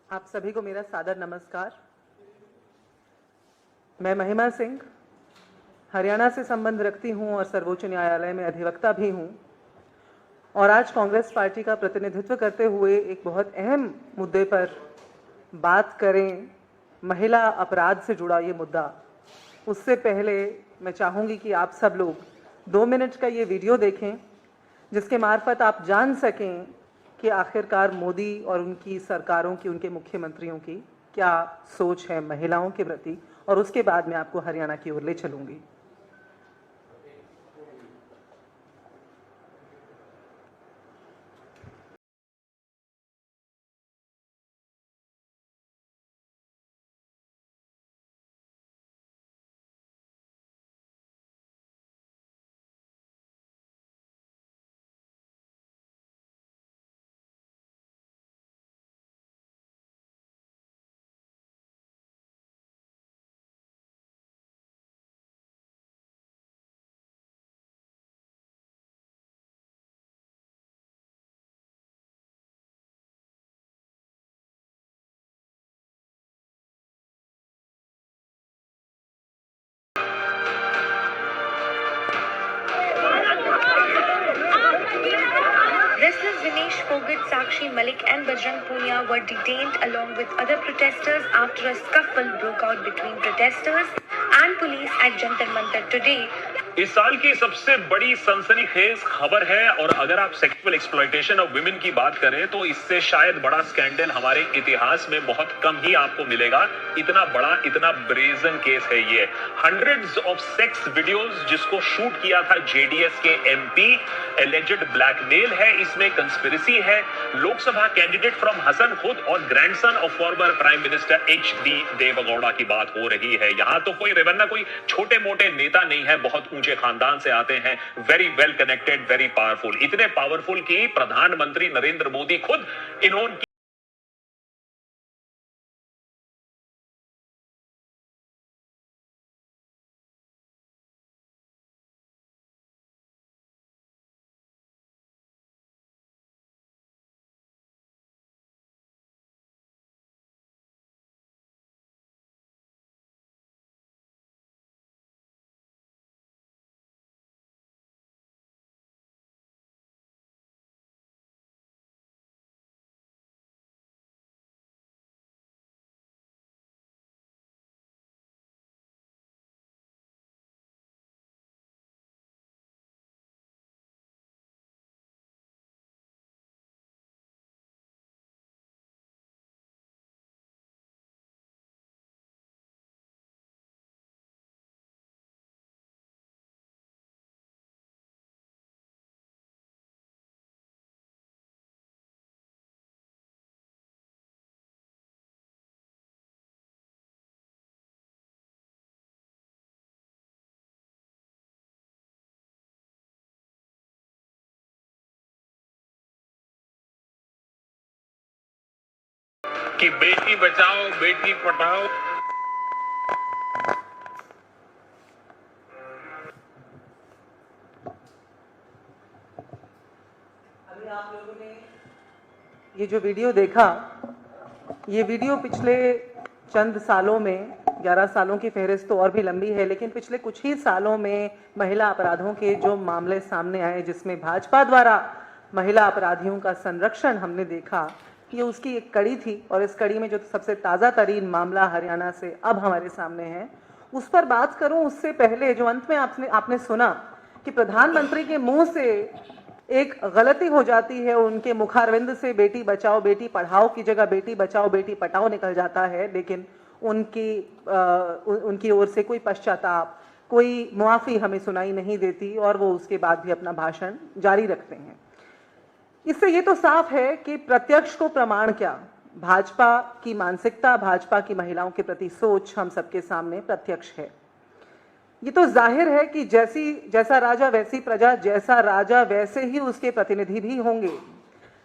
आप सभी को मेरा सादर नमस्कार। मैं महिमा सिंह हरियाणा से संबंध रखती हूं और सर्वोच्च न्यायालय में अधिवक्ता भी हूं, और आज कांग्रेस पार्टी का प्रतिनिधित्व करते हुए एक बहुत अहम मुद्दे पर बात करें, महिला अपराध से जुड़ा ये मुद्दा। उससे पहले मैं चाहूंगी कि आप सब लोग 2 मिनट का ये वीडियो देखें, जिसके मार्फत आप जान सकें कि आखिरकार मोदी और उनकी सरकारों की, उनके मुख्यमंत्रियों की क्या सोच है महिलाओं के प्रति, और उसके बाद मैं आपको हरियाणा की ओर ले चलूंगी। Wrestlers Vinesh Fogart, Sakshi Malik and Bajrang Punia were detained along with other protesters after a scuffle broke out between protesters and police at Jantar Mantar today. इस साल की सबसे बड़ी सनसनीखेज खबर है, और अगर आप सेक्सुअल एक्सप्लॉयटेशन ऑफ वुमेन की बात करें तो इससे शायद बड़ा स्कैंडल हमारे इतिहास में बहुत कम ही आपको मिलेगा। इतना बड़ा, इतना ब्रेजन केस है ये। हंड्रेड्स ऑफ सेक्स वीडियोस जिसको शूट किया था जेडीएस के एमपी, एलिजेड ब्लैकमेल है, इसमें कंस्पिरेसी है। लोकसभा कैंडिडेट फ्रॉम हसनखुद और grandson of former prime minister HD Deve Gowda की बात हो रही है। यहाँ तो कोई रेवन्ना, कोई छोटे मोटे नेता नहीं है, बहुत ऊंचे खानदान से आते हैं, very well connected, very powerful. इतने पावरफुल कि प्रधानमंत्री नरेंद्र मोदी खुद इन्होंने कि बेटी बचाओ बेटी पढ़ाओ। अभी आप लोगों ने ये जो वीडियो देखा, ये वीडियो पिछले चंद सालों में, 11 सालों की फहरिस्त तो और भी लंबी है, लेकिन पिछले कुछ ही सालों में महिला अपराधों के जो मामले सामने आए, जिसमें भाजपा द्वारा महिला अपराधियों का संरक्षण हमने देखा, ये उसकी एक कड़ी थी। और इस कड़ी में जो सबसे ताज़ा तरीन मामला हरियाणा से अब हमारे सामने है, उस पर बात करूं उससे पहले जो अंत में आपने सुना कि प्रधानमंत्री के मुंह से एक गलती हो जाती है, उनके मुखारविंद से बेटी बचाओ बेटी पढ़ाओ की जगह बेटी बचाओ बेटी पढ़ाओ निकल जाता है, लेकिन उनकी ओर से कोई पश्चाताप, कोई मुआफ़ी हमें सुनाई नहीं देती, और वो उसके बाद भी अपना भाषण जारी रखते हैं। इससे ये तो साफ है कि प्रत्यक्ष को प्रमाण क्या, भाजपा की मानसिकता, भाजपा की महिलाओं के प्रति सोच हम सबके सामने प्रत्यक्ष है। ये तो जाहिर है कि जैसा राजा वैसी प्रजा, जैसा राजा वैसे ही उसके प्रतिनिधि भी होंगे।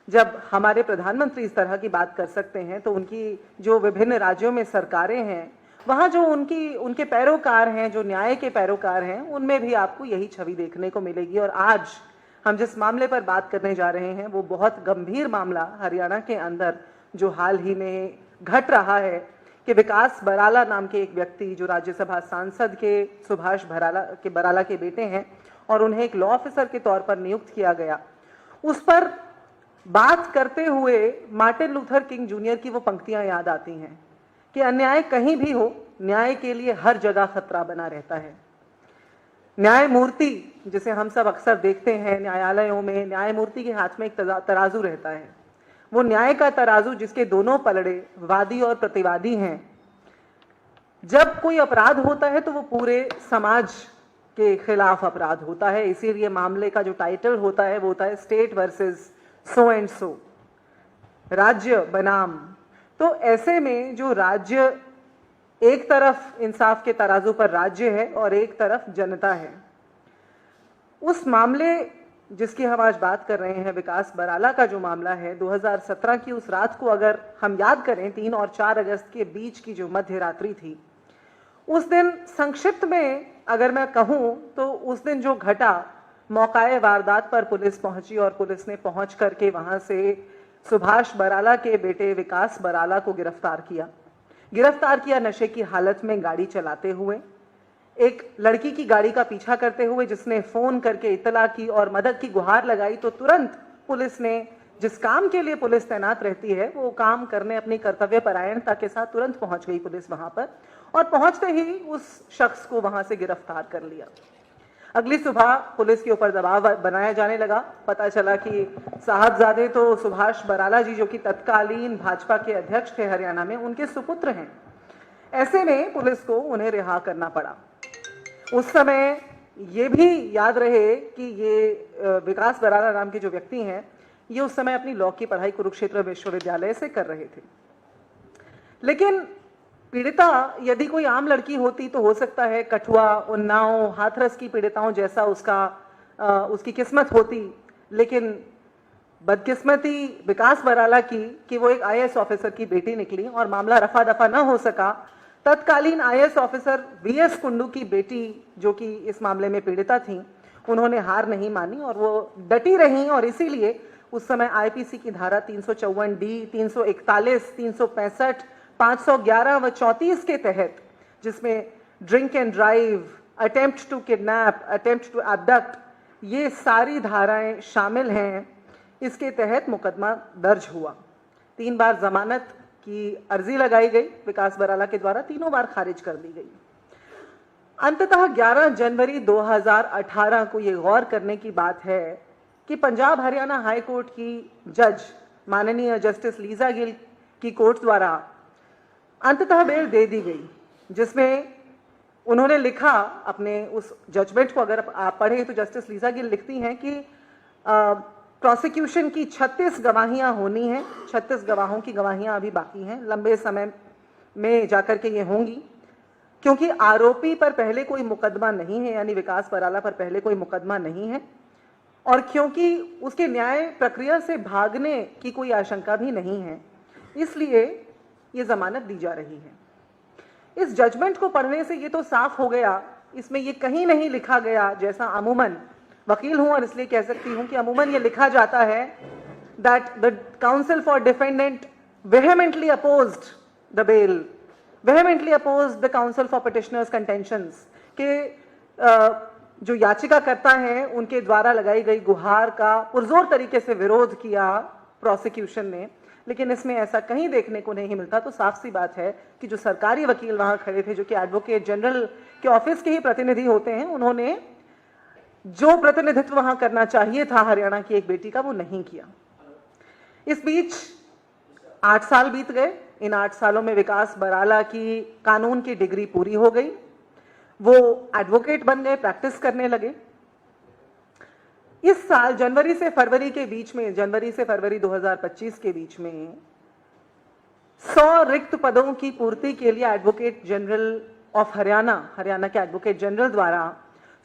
जब हमारे प्रधानमंत्री इस तरह की बात कर सकते हैं, तो उनकी जो विभिन्न राज्यों में सरकारें हैं, वहाँ जो उनके पैरोकार हैं, जो न्याय के पैरोकार हैं, उनमें भी आपको यही छवि देखने को मिलेगी। और आज हम जिस मामले पर बात करने जा रहे हैं वो बहुत गंभीर मामला हरियाणा के अंदर जो हाल ही में घट रहा है कि विकास बराला नाम के एक व्यक्ति जो राज्यसभा सांसद के सुभाष बराला के बेटे हैं और उन्हें एक लॉ ऑफिसर के तौर पर नियुक्त किया गया, उस पर बात करते हुए मार्टिन लूथर किंग जूनियर की वो पंक्तियां याद आती हैं कि अन्याय कहीं भी हो, न्याय के लिए हर जगह खतरा बना रहता है। न्यायमूर्ति जिसे हम सब अक्सर देखते हैं न्यायालयों में, न्यायमूर्ति के हाथ में एक तराजू रहता है। वो न्याय का तराजू जिसके दोनों पलड़े वादी और प्रतिवादी हैं। जब कोई अपराध होता है तो वो पूरे समाज के खिलाफ अपराध होता है, इसीलिए मामले का जो टाइटल होता है वो होता है state versus so and so, राज्य बनाम। तो ऐसे में जो राज्य, एक तरफ इंसाफ के तराजू पर राज्य है और एक तरफ जनता है, उस मामले जिसकी हम आज बात कर रहे हैं, विकास बराला का जो मामला है, 2017 की उस रात को अगर हम याद करें, 3 और 4 अगस्त के बीच की जो मध्य रात्रि थी, उस दिन संक्षिप्त में अगर मैं कहूं तो उस दिन जो घटा, मौकाए वारदात पर पुलिस पहुंची और पुलिस ने पहुंच करके वहां से सुभाष बराला के बेटे विकास बराला को गिरफ्तार किया नशे की हालत में गाड़ी चलाते हुए, एक लड़की की गाड़ी का पीछा करते हुए जिसने फोन करके इत्तला की और मदद की गुहार लगाई, तो तुरंत पुलिस ने, जिस काम के लिए पुलिस तैनात रहती है वो काम करने अपनी कर्तव्य परायणता के साथ तुरंत पहुंच गई पुलिस वहां पर, और पहुंचते ही उस शख्स को वहां से गिरफ्तार कर लिया। अगली सुबह पुलिस के ऊपर दबाव बनाया जाने लगा। पता चला कि साहबजादे तो सुभाष बराला जी, जो कि तत्कालीन भाजपा के अध्यक्ष थे हरियाणा में, उनके सुपुत्र हैं। ऐसे में पुलिस को उन्हें रिहा करना पड़ा। उस समय ये भी याद रहे कि ये विकास बराला नाम के जो व्यक्ति हैं, ये उस समय अपनी लॉ की पढ़ाई कुरुक्षेत्र विश्वविद्यालय से कर रहे थे। लेकिन पीड़िता यदि कोई आम लड़की होती तो हो सकता है कठुआ, उन्नाव, हाथरस की पीड़िताओं जैसा उसकी किस्मत होती, लेकिन बदकिस्मती विकास बराला की कि वो एक IAS ऑफिसर की बेटी निकली और मामला रफा दफा न हो सका। तत्कालीन IAS ऑफिसर VS कुंडू की बेटी, जो कि इस मामले में पीड़िता थी, उन्होंने हार नहीं मानी और वो डटी रही, और इसीलिए उस समय IPC की धारा 354D, 341, 365, 511 व 34 के तहत, जिसमें drink and drive, attempt to kidnap, attempt to abduct, ये सारी धाराएं शामिल हैं, इसके तहत मुकदमा दर्ज हुआ। 3 बार जमानत की अर्जी लगाई गई विकास बराला के द्वारा, तीनों बार खारिज कर दी गई। अंततः 11 जनवरी 2018 को ये गौर करने की बात है कि पंजाब हरियाणा हाई कोर्ट की जज माननीय जस्टिस लीजा गिल की कोर्ट द्वारा अंततः बेल दे दी गई, जिसमें उन्होंने लिखा अपने उस जजमेंट को, अगर आप पढ़ें तो जस्टिस लीजा गिल लिखती हैं कि प्रोसिक्यूशन की 36 गवाहियां होनी हैं, 36 गवाहों की गवाहियां अभी बाकी हैं, लंबे समय में जाकर के ये होंगी, क्योंकि आरोपी पर पहले कोई मुकदमा नहीं है, यानी विकास बराला पर पहले कोई मुकदमा नहीं है, और क्योंकि उसके न्याय प्रक्रिया से भागने की कोई आशंका भी नहीं है, इसलिए ये जमानत दी जा रही है। इस जजमेंट को पढ़ने से ये तो साफ हो गया, इसमें ये कहीं नहीं लिखा गया, जैसा अमूमन, वकील हूं और इसलिए कह सकती हूं कि अमूमन ये लिखा जाता है that the counsel for defendant vehemently opposed the bail, vehemently opposed the counsel for petitioners contentions, के जो याचिकाकर्ता हैं उनके द्वारा लगाई गई गुहार का पुरजोर तरीके से विरोध किया प्रोसिक्यूशन ने। लेकिन इसमें ऐसा कहीं देखने को नहीं मिलता। तो साफ सी बात है कि जो सरकारी वकील वहां खड़े थे, जो कि एडवोकेट जनरल के ऑफिस के ही प्रतिनिधि होते हैं, उन्होंने जो प्रतिनिधित्व वहां करना चाहिए था हरियाणा की एक बेटी का, वो नहीं किया। इस बीच 8 साल बीत गए। इन 8 सालों में विकास बराला की कानून की डिग्री पूरी हो गई, वो एडवोकेट बन गए, प्रैक्टिस करने लगे। इस साल जनवरी से फरवरी के बीच में, जनवरी से फरवरी 2025 के बीच में 100 रिक्त पदों की पूर्ति के लिए एडवोकेट जनरल ऑफ हरियाणा के एडवोकेट जनरल द्वारा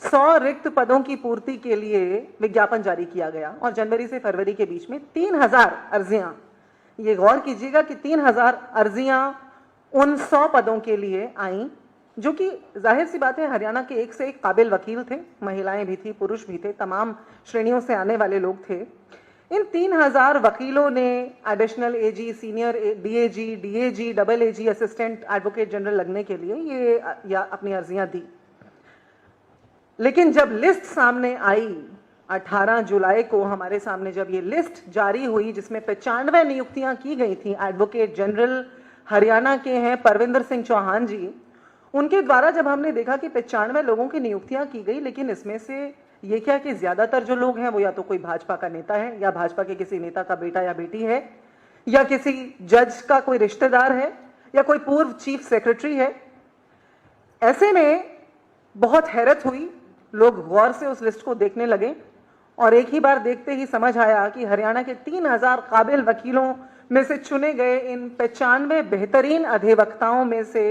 100 रिक्त पदों की पूर्ति के लिए विज्ञापन जारी किया गया, और जनवरी से फरवरी के बीच में 3000 अर्जियां, ये गौर कीजिएगा कि 3000 अर्जियां उन 100 पदों के लिए आई, जो कि जाहिर सी बात है हरियाणा के एक से एक काबिल वकील थे, महिलाएं भी थी, पुरुष भी थे, तमाम श्रेणियों से आने वाले लोग थे। इन 3000 वकीलों ने additional AG, senior DAG, DAG, double एजी, असिस्टेंट एडवोकेट जनरल लगने के लिए ये अपनी अर्जियां दी। लेकिन जब लिस्ट सामने आई 18 जुलाई को, हमारे सामने जब ये लिस्ट जारी हुई जिसमें 95 नियुक्तियां की गई थी, एडवोकेट जनरल हरियाणा के हैं परविंदर सिंह चौहान जी, उनके द्वारा जब हमने देखा कि 95 लोगों की नियुक्तियां की गई, लेकिन इसमें से ये क्या कि ज्यादातर जो लोग हैं वो या तो कोई भाजपा का नेता है, या भाजपा के किसी नेता का बेटा या बेटी है, या किसी जज का कोई रिश्तेदार है, या कोई पूर्व चीफ सेक्रेटरी है। ऐसे में बहुत हैरत हुई, लोग गौर से उस लिस्ट को देखने लगे और एक ही बार देखते ही समझ आया कि हरियाणा के 3000 काबिल वकीलों में से चुने गए इन 95 बेहतरीन अधिवक्ताओं में से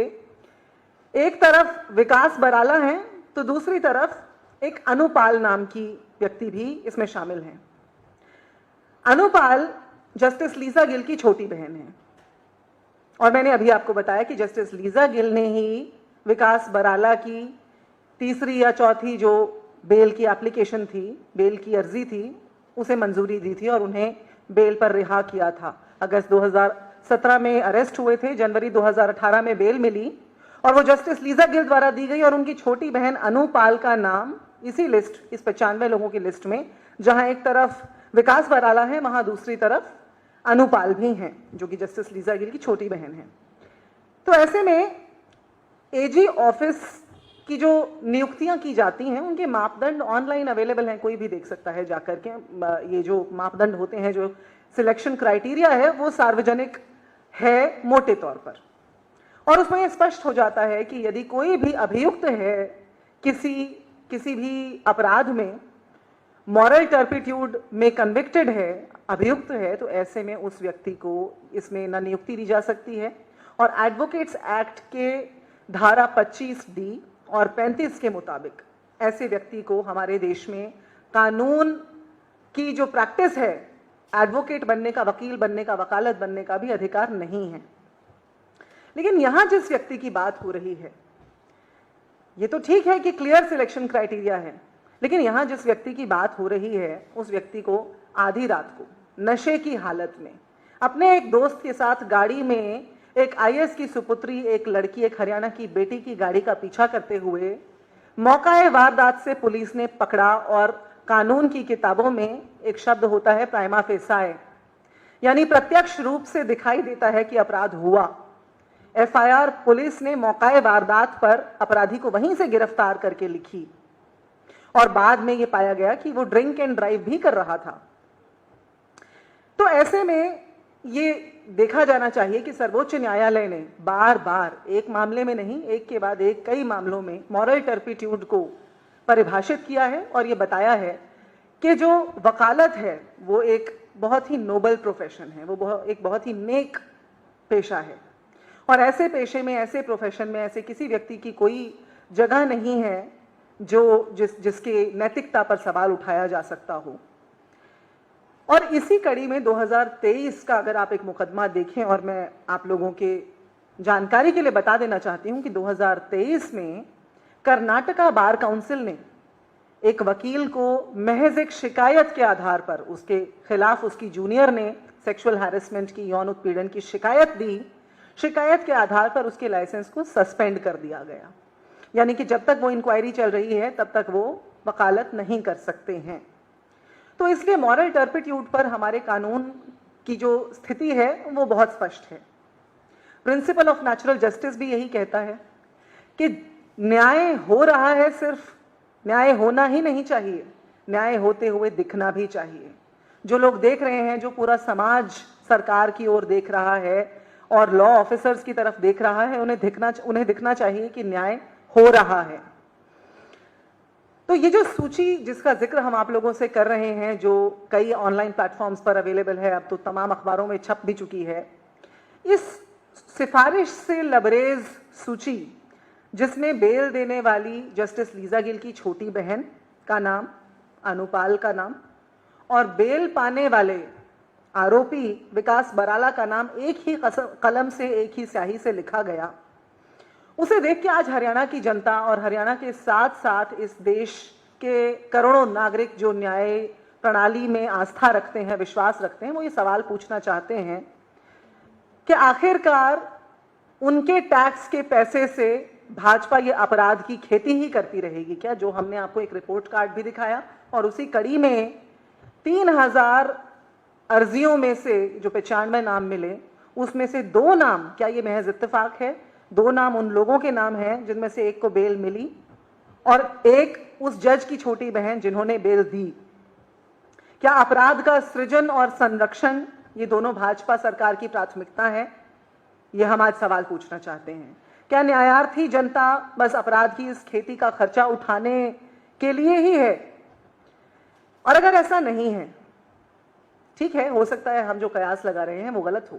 एक तरफ विकास बराला हैं तो दूसरी तरफ एक अनुपाल नाम की व्यक्ति भी इसमें शामिल हैं। अनुपाल जस्टिस लीजा गिल की छोटी बहन है और मैंने अभी आपको बताया कि जस्टिस लीजा गिल ने ही विकास बराला की तीसरी या चौथी जो बेल की एप्लीकेशन थी, बेल की अर्जी थी, उसे मंजूरी दी थी और उन्हें बेल पर रिहा किया था। अगस्त 2017 में अरेस्ट हुए थे, जनवरी 2018 में बेल मिली और वो जस्टिस लीजा गिल द्वारा दी गई और उनकी छोटी बहन अनुपाल का नाम इसी लिस्ट, इस 95 लोगों की लिस्ट में, जहां एक तरफ विकास बराला है वहां दूसरी तरफ अनुपाल भी हैं जो कि जस्टिस लीजा गिल की छोटी बहन है। तो ऐसे में एजी ऑफिस की जो नियुक्तियां की जाती हैं उनके मापदंड ऑनलाइन अवेलेबल हैं, कोई भी देख सकता है जाकर के। ये जो मापदंड होते हैं, जो सिलेक्शन क्राइटेरिया है, वो सार्वजनिक है मोटे तौर पर और उसमें यह स्पष्ट हो जाता है कि यदि कोई भी अभियुक्त है किसी भी अपराध में, मॉरल टर्पिट्यूड में कन्विक्टेड है, अभियुक्त है, तो ऐसे में उस व्यक्ति को इसमें न नियुक्ति दी जा सकती है। और एडवोकेट्स एक्ट के धारा 25D और 35 के मुताबिक ऐसे व्यक्ति को हमारे देश में कानून की जो प्रैक्टिस है, एडवोकेट बनने का, वकील बनने का, वकालत बनने का भी अधिकार नहीं है। लेकिन यहां जिस व्यक्ति की बात हो रही है, ये तो ठीक है कि क्लियर सिलेक्शन क्राइटेरिया है, लेकिन यहां जिस व्यक्ति की बात हो रही है, उस व्यक्ति को आधी रात को नशे की हालत में अपने एक दोस्त के साथ गाड़ी में एक आईएएस की सुपुत्री, एक लड़की, एक हरियाणा की बेटी की गाड़ी का पीछा करते हुए मौका वारदात से पुलिस ने पकड़ा और कानून की किताबों में एक शब्द होता है प्राइमा फेसाए, यानी प्रत्यक्ष रूप से दिखाई देता है कि अपराध हुआ। एफआईआर पुलिस ने मौका वारदात पर अपराधी को वहीं से गिरफ्तार करके लिखी और बाद में यह पाया गया कि वो ड्रिंक एंड ड्राइव भी कर रहा था। तो ऐसे में ये देखा जाना चाहिए कि सर्वोच्च न्यायालय ने बार बार, एक मामले में नहीं, एक के बाद एक कई मामलों में मॉरल टर्पिट्यूड को परिभाषित किया है और ये बताया है कि जो वकालत है वो एक बहुत ही नोबल प्रोफेशन है, वो एक बहुत ही नेक पेशा है और ऐसे पेशे में, ऐसे प्रोफेशन में ऐसे किसी व्यक्ति की कोई जगह नहीं है जिसके नैतिकता पर सवाल उठाया जा सकता हो। और इसी कड़ी में 2023 का अगर आप एक मुकदमा देखें, और मैं आप लोगों के जानकारी के लिए बता देना चाहती हूं कि 2023 में कर्नाटका बार काउंसिल ने एक वकील को महज एक शिकायत के आधार पर, उसके खिलाफ उसकी जूनियर ने सेक्सुअल हैरेसमेंट की, यौन उत्पीड़न की शिकायत दी, शिकायत के आधार पर उसके लाइसेंस को सस्पेंड कर दिया गया, यानी कि जब तक वो इंक्वायरी चल रही है तब तक वो वकालत नहीं कर सकते हैं। तो इसलिए मॉरल टर्पिट्यूड पर हमारे कानून की जो स्थिति है वो बहुत स्पष्ट है। प्रिंसिपल ऑफ नेचुरल जस्टिस भी यही कहता है कि न्याय हो रहा है, सिर्फ न्याय होना ही नहीं चाहिए, न्याय होते हुए दिखना भी चाहिए। जो लोग देख रहे हैं, जो पूरा समाज सरकार की ओर देख रहा है और लॉ ऑफिसर्स की तरफ देख रहा है, उन्हें दिखना चाहिए कि न्याय हो रहा है। तो ये जो सूची जिसका जिक्र हम आप लोगों से कर रहे हैं, जो कई ऑनलाइन प्लेटफॉर्म्स पर अवेलेबल है, अब तो तमाम अखबारों में छप भी चुकी है, इस सिफारिश से लबरेज सूची जिसमें बेल देने वाली जस्टिस लीजा गिल की छोटी बहन का नाम, अनुपाल का नाम, और बेल पाने वाले आरोपी विकास बराला का नाम एक ही कलम से, एक ही स्याही से लिखा गया, उसे देख के आज हरियाणा की जनता और हरियाणा के साथ साथ इस देश के करोड़ों नागरिक जो न्याय प्रणाली में आस्था रखते हैं, विश्वास रखते हैं, वो ये सवाल पूछना चाहते हैं कि आखिरकार उनके टैक्स के पैसे से भाजपा ये अपराध की खेती ही करती रहेगी क्या? जो हमने आपको एक रिपोर्ट कार्ड भी दिखाया और उसी कड़ी में 3000 अर्जियों में से जो 95 नाम मिले, उसमें से 2 नाम, क्या ये महज इत्तेफाक है? 2 नाम उन लोगों के नाम हैं जिनमें से एक को बेल मिली और एक उस जज की छोटी बहन जिन्होंने बेल दी। क्या अपराध का सृजन और संरक्षण ये दोनों भाजपा सरकार की प्राथमिकता है? ये हम आज सवाल पूछना चाहते हैं। क्या न्यायार्थी जनता बस अपराध की इस खेती का खर्चा उठाने के लिए ही है? और अगर ऐसा नहीं है, ठीक है, हो सकता है हम जो कयास लगा रहे हैं वो गलत हो,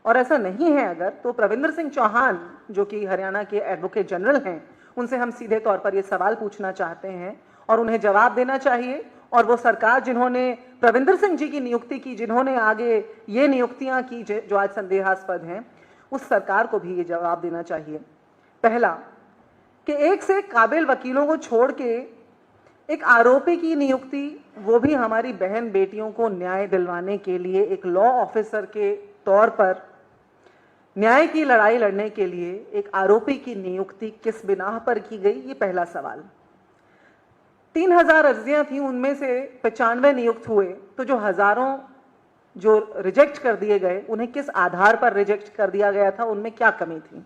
और ऐसा नहीं है अगर, तो प्रविंदर सिंह चौहान जो कि हरियाणा के एडवोकेट जनरल हैं, उनसे हम सीधे तौर पर ये सवाल पूछना चाहते हैं और उन्हें जवाब देना चाहिए। और वो सरकार जिन्होंने प्रविंदर सिंह जी की नियुक्ति की, जिन्होंने आगे ये नियुक्तियां की जो आज संदेहास्पद हैं, उस सरकार को भी ये जवाब देना चाहिए। पहला, कि एक से काबिल वकीलों को छोड़ के एक आरोपी की नियुक्ति, वो भी हमारी बहन बेटियों को न्याय दिलवाने के लिए एक लॉ ऑफिसर के तौर पर न्याय की लड़ाई लड़ने के लिए एक आरोपी की नियुक्ति किस बिना पर की गई? ये पहला सवाल। 3000 अर्जियां थी, उनमें से 95 नियुक्त हुए, तो जो हजारों जो रिजेक्ट कर दिए गए, उन्हें किस आधार पर रिजेक्ट कर दिया गया था? उनमें क्या कमी थी?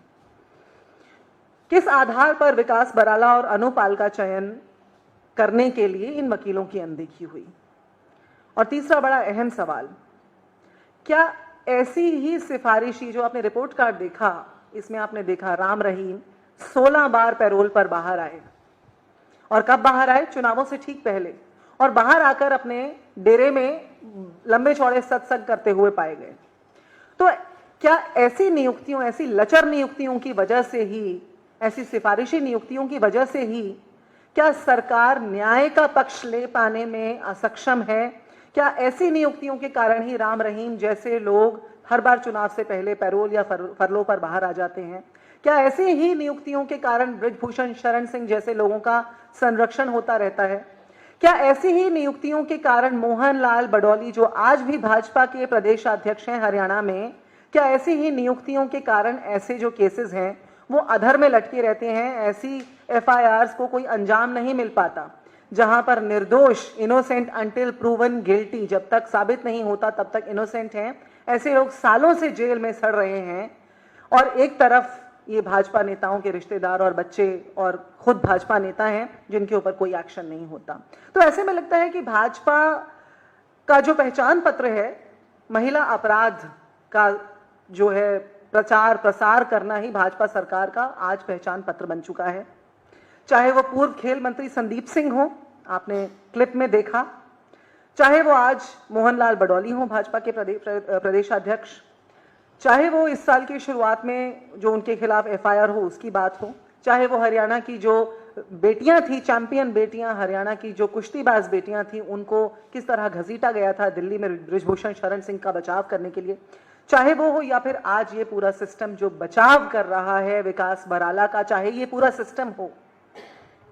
किस आधार पर विकास बराला और अनुपाल का चयन करने के लिए इन वकीलों की अनदेखी हुई? और तीसरा बड़ा अहम सवाल, क्या ऐसी ही सिफारिशी, जो आपने रिपोर्ट कार्ड देखा, इसमें आपने देखा राम रहीम 16 बार पैरोल पर बाहर आए, और कब बाहर आए? चुनावों से ठीक पहले, और बाहर आकर अपने डेरे में लंबे चौड़े सत्संग करते हुए पाए गए। तो क्या ऐसी नियुक्तियों, ऐसी लचर नियुक्तियों की वजह से ही, ऐसी सिफारिशी नियुक्तियों की वजह से ही क्या सरकार न्याय का पक्ष ले पाने में असक्षम है? क्या ऐसी नियुक्तियों के कारण ही राम रहीम जैसे लोग हर बार चुनाव से पहले पैरोल या फरलो पर बाहर आ जाते हैं? क्या ऐसी ही नियुक्तियों के कारण बृजभूषण शरण सिंह जैसे लोगों का संरक्षण होता रहता है? क्या ऐसी ही नियुक्तियों के कारण मोहन लाल बडौली, जो आज भी भाजपा के प्रदेशाध्यक्ष हैं हरियाणा में, क्या ऐसी ही नियुक्तियों के कारण ऐसे जो केसेस हैं वो अधर में लटके रहते हैं? ऐसी FIRs को कोई अंजाम नहीं मिल पाता, जहां पर निर्दोष, इनोसेंट अंटिल प्रूवन गिल्टी, जब तक साबित नहीं होता तब तक इनोसेंट हैं, ऐसे लोग सालों से जेल में सड़ रहे हैं, और एक तरफ ये भाजपा नेताओं के रिश्तेदार और बच्चे और खुद भाजपा नेता हैं जिनके ऊपर कोई एक्शन नहीं होता। तो ऐसे में लगता है कि भाजपा का जो पहचान पत्र है, महिला अपराध का जो है प्रचार प्रसार करना ही भाजपा सरकार का आज पहचान पत्र बन चुका है। चाहे वो पूर्व खेल मंत्री संदीप सिंह हो, आपने क्लिप में देखा, चाहे वो आज मोहन लाल बडौली हो, भाजपा के प्रदेशाध्यक्ष, चाहे वो इस साल की शुरुआत में जो उनके खिलाफ FIR हो उसकी बात हो, चाहे वो हरियाणा की जो बेटियां थी, चैंपियन बेटियां, हरियाणा की जो कुश्तीबाज बेटियां थी, उनको किस तरह घसीटा गया था दिल्ली में बृजभूषण शरण सिंह का बचाव करने के लिए, चाहे वो हो, या फिर आज ये पूरा सिस्टम जो बचाव कर रहा है विकास बराला का, चाहे ये पूरा सिस्टम हो,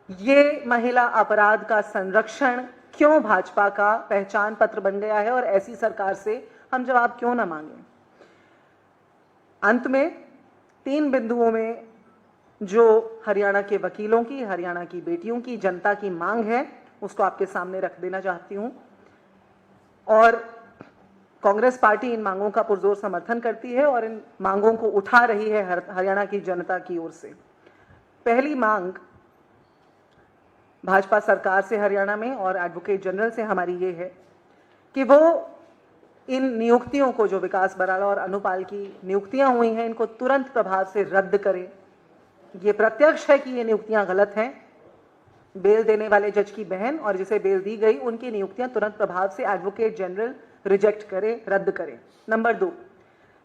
ये महिला अपराध का संरक्षण क्यों भाजपा का पहचान पत्र बन गया है? और ऐसी सरकार से हम जवाब क्यों ना मांगे? अंत में 3 बिंदुओं में जो हरियाणा के वकीलों की, हरियाणा की बेटियों की, जनता की मांग है, उसको आपके सामने रख देना चाहती हूं। और कांग्रेस पार्टी इन मांगों का पुरजोर समर्थन करती है और इन मांगों को उठा रही है हरियाणा की जनता की ओर से। पहली मांग भाजपा सरकार से हरियाणा में और एडवोकेट जनरल से हमारी ये है कि वो इन नियुक्तियों को, जो विकास बराला और अनुपाल की नियुक्तियां हुई हैं, इनको तुरंत प्रभाव से रद्द करें। ये प्रत्यक्ष है कि ये नियुक्तियां गलत हैं। बेल देने वाले जज की बहन और जिसे बेल दी गई, उनकी नियुक्तियां तुरंत प्रभाव से एडवोकेट जनरल रिजेक्ट करे, रद्द करे। नंबर 2,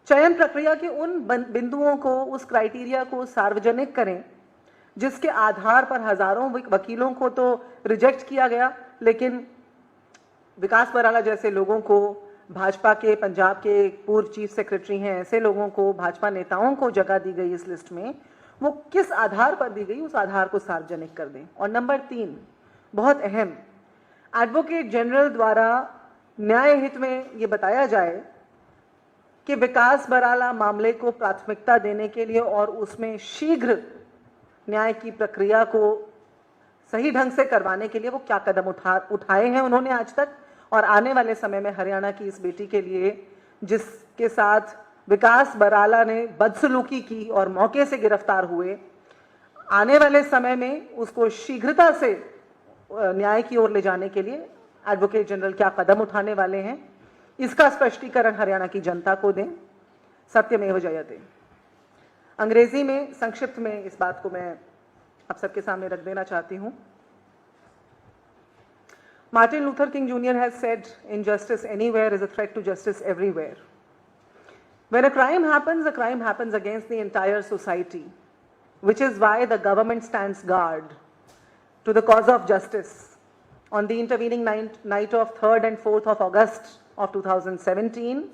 चयन प्रक्रिया के उन बिंदुओं को, उस क्राइटेरिया को सार्वजनिक करें जिसके आधार पर हजारों वकीलों को तो रिजेक्ट किया गया, लेकिन विकास बराला जैसे लोगों को, भाजपा के पंजाब के पूर्व चीफ सेक्रेटरी हैं, ऐसे लोगों को, भाजपा नेताओं को जगह दी गई इस लिस्ट में, वो किस आधार पर दी गई, उस आधार को सार्वजनिक कर दें। और नंबर 3, बहुत अहम, एडवोकेट जनरल द्वारा न्याय हित में ये बताया जाए कि विकास बराला मामले को प्राथमिकता देने के लिए और उसमें शीघ्र न्याय की प्रक्रिया को सही ढंग से करवाने के लिए वो क्या कदम उठाए हैं उन्होंने आज तक, और आने वाले समय में हरियाणा की इस बेटी के लिए जिसके साथ विकास बराला ने बदसलूकी की और मौके से गिरफ्तार हुए, आने वाले समय में उसको शीघ्रता से न्याय की ओर ले जाने के लिए एडवोकेट जनरल क्या कदम उठाने वाले हैं, इसका स्पष्टीकरण हरियाणा की जनता को दें। सत्यमेव जयते। अंग्रेजी में संक्षिप्त में इस बात को मैं आप सबके सामने रख देना चाहती हूं। Martin Luther King Jr. has said, injustice anywhere is a threat to justice everywhere. When a crime happens against the entire society, which is why the government stands guard to the cause of justice. On the intervening night of 3rd and 4th of August of 2017,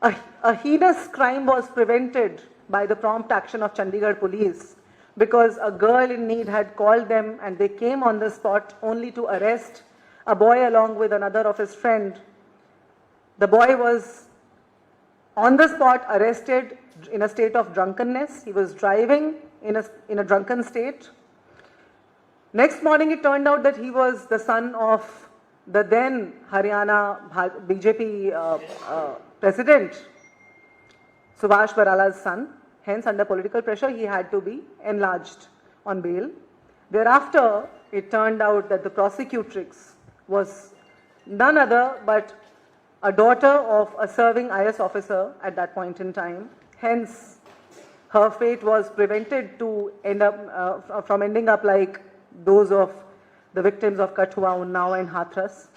a heinous crime was prevented by the prompt action of Chandigarh police because a girl in need had called them and they came on the spot only to arrest a boy along with another of his friend. The boy was on the spot arrested in a state of drunkenness. He was driving in a drunken state. Next morning it turned out that he was the son of the then Haryana BJP president, Subhash Barala's son. Hence, under political pressure, he had to be enlarged on bail. Thereafter, it turned out that the prosecutrix was none other but a daughter of a serving IS officer at that point in time. Hence, her fate was prevented to end up from ending up like those of the victims of Kathua, Unnao and Hathras.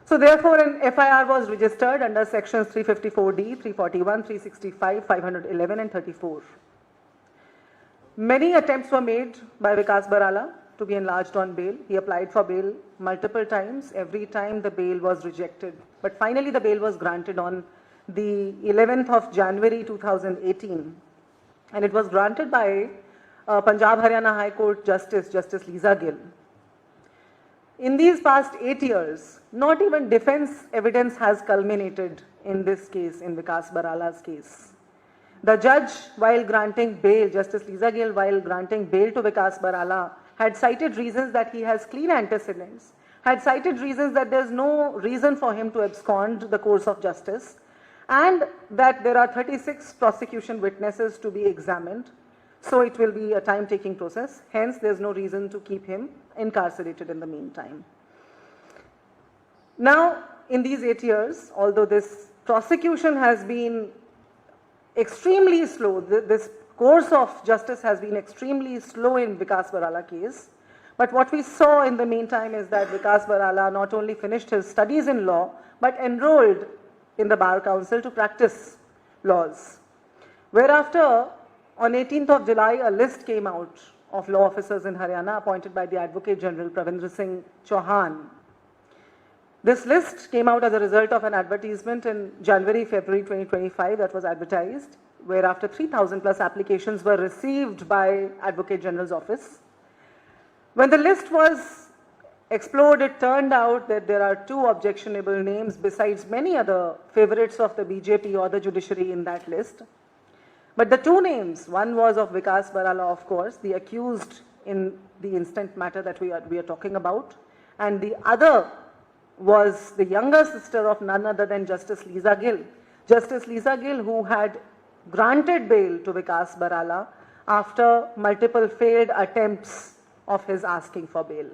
So therefore, an FIR was registered under sections 354D, 341, 365, 511 and 34. Many attempts were made by Vikas Barala to be enlarged on bail. He applied for bail multiple times. Every time the bail was rejected. But finally the bail was granted on the 11th of January 2018. And it was granted by Punjab Haryana High Court Justice Lisa Gill. In these past 8 years, not even defense evidence has culminated in this case, in Vikas Barala's case. The judge, while granting bail, Justice Lisa Gill, while granting bail to Vikas Barala, had cited reasons that he has clean antecedents, had cited reasons that there's no reason for him to abscond the course of justice, and that there are 36 prosecution witnesses to be examined. So it will be a time-taking process. Hence, there's no reason to keep him incarcerated in the meantime. Now, in these 8 years, although this prosecution has been extremely slow, this course of justice has been extremely slow in Vikas Barala case. But what we saw in the meantime is that Vikas Barala not only finished his studies in law, but enrolled in the Bar Council to practice laws. Whereafter, on 18th of July, a list came out of law officers in Haryana appointed by the Advocate General Pravendra Singh Chauhan. This list came out as a result of an advertisement in January-February 2025 that was advertised, whereafter 3,000 plus applications were received by Advocate General's office. When the list was explored, it turned out that there are 2 objectionable names besides many other favorites of the BJP or the judiciary in that list. But the 2 names, one was of Vikas Barala, of course, the accused in the instant matter that we are talking about, and the other was the younger sister of none other than Justice Lisa Gill. Justice Lisa Gill, who had granted bail to Vikas Barala after multiple failed attempts of his asking for bail.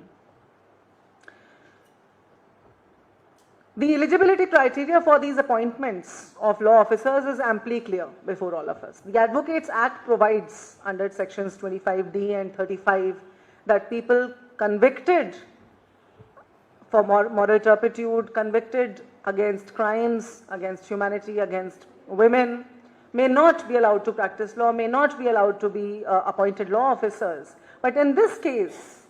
The eligibility criteria for these appointments of law officers is amply clear before all of us. The Advocates Act provides under sections 25D and 35 that people convicted for moral turpitude, convicted against crimes, against humanity, against women, may not be allowed to practice law, may not be allowed to be appointed law officers. But in this case,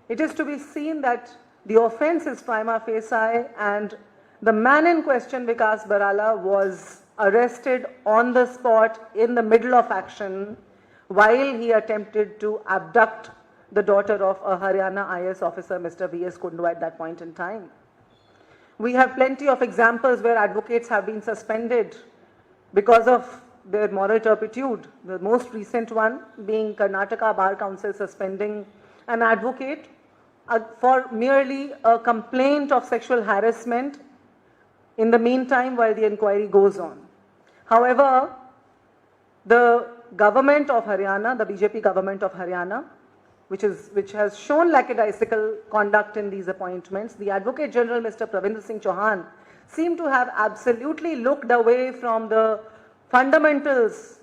it is to be seen that the offense is prima facie and the man in question, Vikas Barala, was arrested on the spot in the middle of action while he attempted to abduct the daughter of a Haryana IAS officer, Mr. V.S. Kundu, at that point in time. We have plenty of examples where advocates have been suspended because of their moral turpitude. The most recent one being Karnataka Bar Council suspending an advocate for merely a complaint of sexual harassment in the meantime while the inquiry goes on. However, the government of Haryana, the BJP government of Haryana, which has shown lackadaisical conduct in these appointments, the Advocate General, Mr. Pravinder Singh Chauhan, seemed to have absolutely looked away from the fundamentals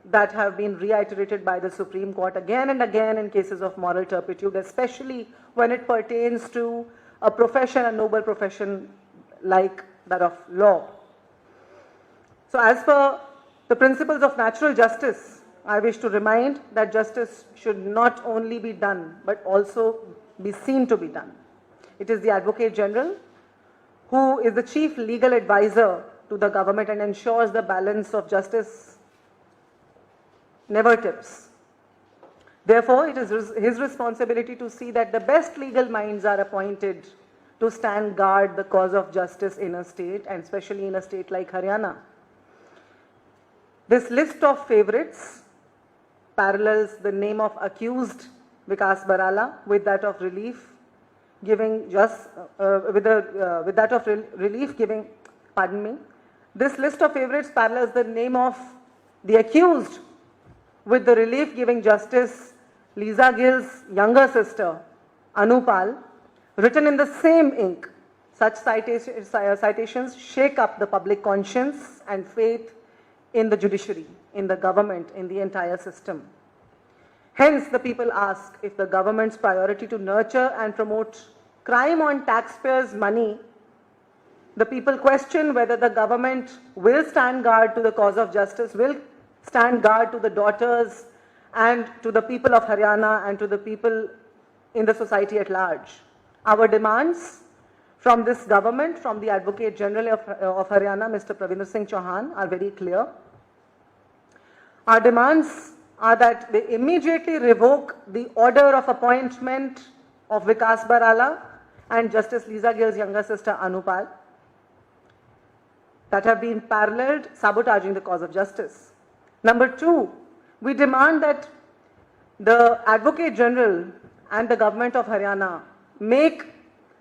that have been reiterated by the Supreme Court again and again in cases of moral turpitude, especially when it pertains to a profession, a noble profession like that of law. So as per the principles of natural justice, I wish to remind that justice should not only be done, but also be seen to be done. It is the Advocate General who is the chief legal advisor to the government and ensures the balance of justice never tips. Therefore, it is his responsibility to see that the best legal minds are appointed to stand guard the cause of justice in a state, and especially in a state like Haryana. This list of favorites parallels the name of accused Vikas Barala with that of relief giving This list of favorites parallels the name of the accused with the relief giving Justice Lisa Gill's younger sister, Anupal, written in the same ink. Such citations shake up the public conscience and faith in the judiciary, in the government, in the entire system. Hence, the people ask if the government's priority to nurture and promote crime on taxpayers' money, the people question whether the government will stand guard to the cause of justice, will stand guard to the daughters and to the people of Haryana and to the people in the society at large. Our demands from this government, from the Advocate General of Haryana, Mr. Pravinder Singh Chauhan, are very clear. Our demands are that they immediately revoke the order of appointment of Vikas Barala and Justice Lisa Gill's younger sister Anupal that have been paralleled, sabotaging the cause of justice. Number two, we demand that the Advocate General and the government of Haryana make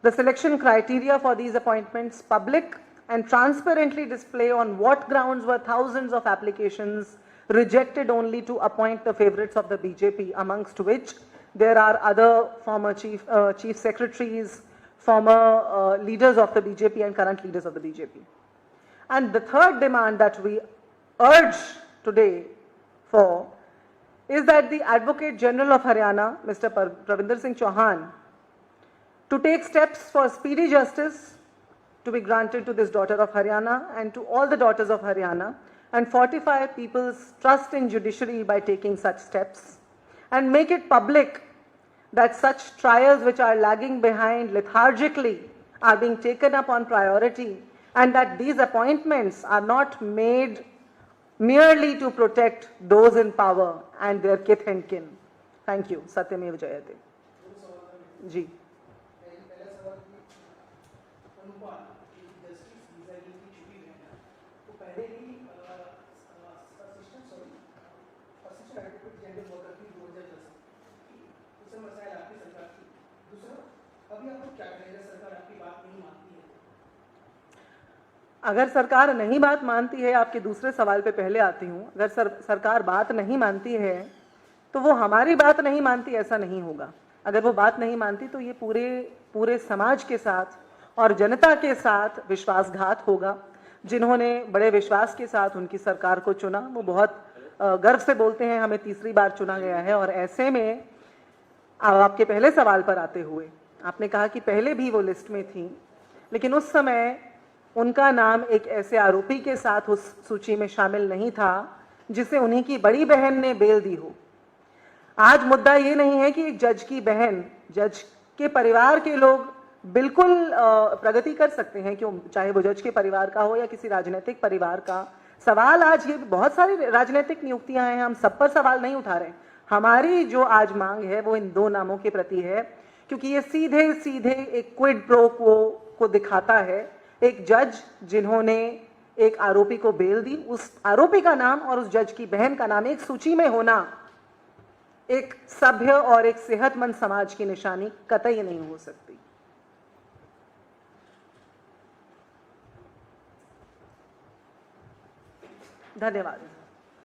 the selection criteria for these appointments public and transparently display on what grounds were thousands of applications rejected only to appoint the favorites of the BJP, amongst which there are other former chief secretaries, former leaders of the BJP and current leaders of the BJP. And the third demand that we urge today for is that the Advocate General of Haryana, Mr. Pravinder Singh Chauhan, to take steps for speedy justice to be granted to this daughter of Haryana and to all the daughters of Haryana, and fortify people's trust in judiciary by taking such steps, and make it public that such trials which are lagging behind lethargically are being taken up on priority, and that these appointments are not made merely to protect those in power and their kith and kin. Thank you. Satyamev Jayate. Ji. अगर सरकार नहीं बात मानती है, आपके दूसरे सवाल पे पहले आती हूँ, अगर सरकार बात नहीं मानती है तो वो हमारी बात नहीं मानती ऐसा नहीं होगा। अगर वो बात नहीं मानती तो ये पूरे समाज के साथ और जनता के साथ विश्वासघात होगा। जिन्होंने बड़े विश्वास के साथ उनकी सरकार को चुना, वो बहुत गर्व से बोलते हैं हमें तीसरी बार चुना गया है। और ऐसे में आपके पहले सवाल पर आते हुए आपने कहा कि पहले भी वो लिस्ट में थी, लेकिन उस समय उनका नाम एक ऐसे आरोपी के साथ उस सूची में शामिल नहीं था जिसे उन्हीं की बड़ी बहन ने बेल दी हो। आज मुद्दा ये नहीं है कि एक जज की बहन, जज के परिवार के लोग बिल्कुल प्रगति कर सकते हैं, क्यों, चाहे वो जज के परिवार का हो या किसी राजनीतिक परिवार का। सवाल आज ये बहुत सारी राजनीतिक नियुक्तियां हैं, हम सब पर सवाल नहीं उठा रहे। हमारी जो आज मांग है वो इन 2 नामों के प्रति है, क्योंकि ये सीधे सीधे एक क्विड प्रो क्वो को दिखाता है। एक जज जिन्होंने एक आरोपी को बेल दी, उस आरोपी का नाम और उस जज की बहन का नाम एक सूची में होना एक सभ्य और एक सेहतमंद समाज की निशानी कतई नहीं हो सकती। धन्यवाद।